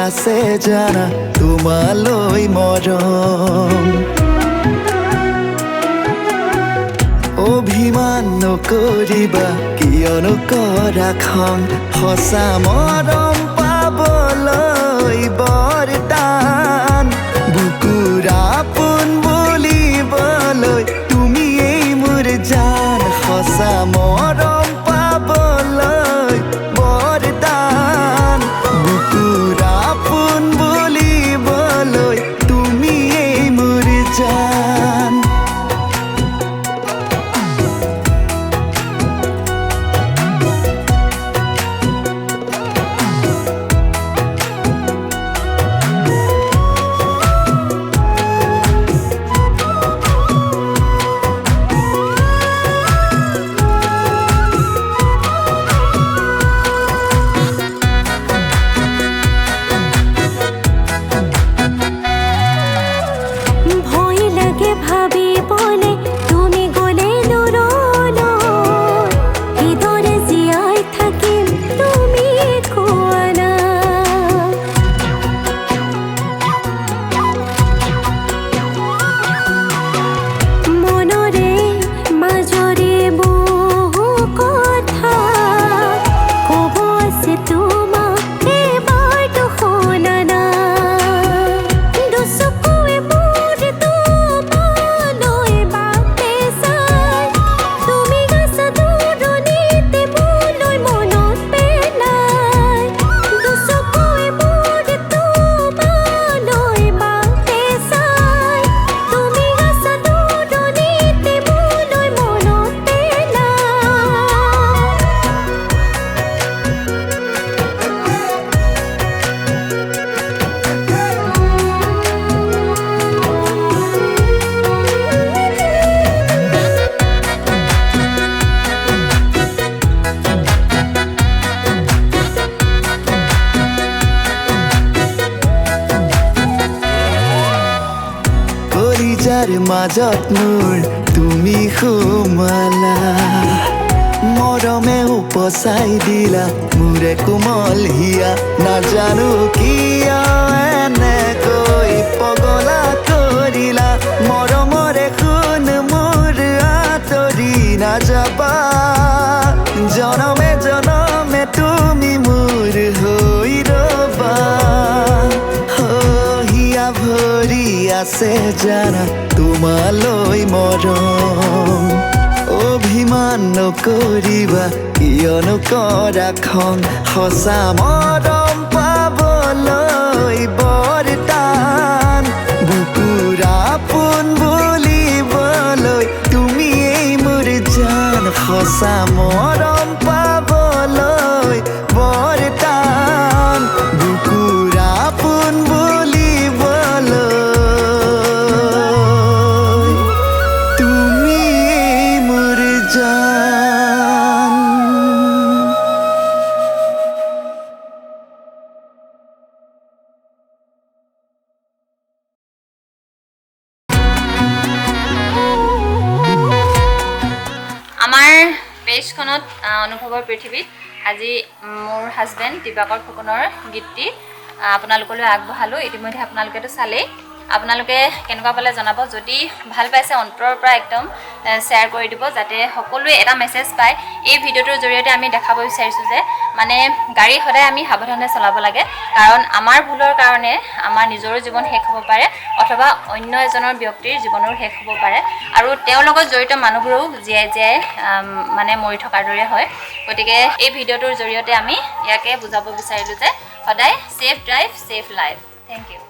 আছে জানা তোমালৈ মৰম অভিমান নকৰিবা কিয়নো কৰা খং সঁচা মৰম পাবলৈ বৰদান বুকুৰ আপোন বুলিবলৈ তুমিয়েই মোৰ জান সঁচা মৰম পাবলৈ বৰদান বুকুৰ আপোন বুলিবলৈ তুমিয়েই মোৰ জান যাৰ মাজত মোৰ তুমি সোমালা মৰমে উপচাই দিলা মোৰে কোমল হিয়া নাজানো কিয় এনেকৈ পগলা কৰিলা মৰমৰে সোণ মোৰ আঁতৰি নাযাবা জনমে জনমে তুমি মোৰ হৈ ৰবা হিয়া ভৰি আছে জানা তোমালৈ মৰম অভিমান নকৰিবা কিয়নো কৰা খং সঁচা মৰম পাবলৈ বৰদান বুকুৰ আপোন বুলিবলৈ তুমিয়েই মোৰ জান সঁচা মৰম পাবলৈ বৰদান বুকুৰ আপোন আমাৰ পেজখনত অনুভৱৰ পৃথিৱীত আজি মোৰ হাজবেণ্ড দিবাকৰ ফুকনৰ গীতটি আপোনালোকলৈ আগবঢ়ালোঁ ইতিমধ্যে আপোনালোকেতো চালেই আপোনালোকে কেনেকুৱা পালে জনাব যদি ভাল পাইছে অন্তৰৰ পৰা একদম শ্বেয়াৰ কৰি দিব যাতে সকলোৱে এটা মেছেজ পায় এই ভিডিঅ'টোৰ জৰিয়তে আমি দেখাব বিচাৰিছোঁ যে মানে গাড়ী সদায় আমি সাৱধানে চলাব লাগে কাৰণ আমাৰ ভুলৰ কাৰণে আমাৰ নিজৰো জীৱন শেষ হ'ব পাৰে অথবা অন্য এজনৰ ব্যক্তিৰ জীৱনৰ শেষ হ'ব পাৰে আৰু তেওঁৰ লগত জড়িত মানুহবোৰো জীয়াই জীয়াই মানে মৰি থকাৰ দৰে হয় গতিকে এই ভিডিঅ'টোৰ জৰিয়তে আমি ইয়াকে বুজাব বিচাৰিলোঁ যে সদায় safe drive safe life thank U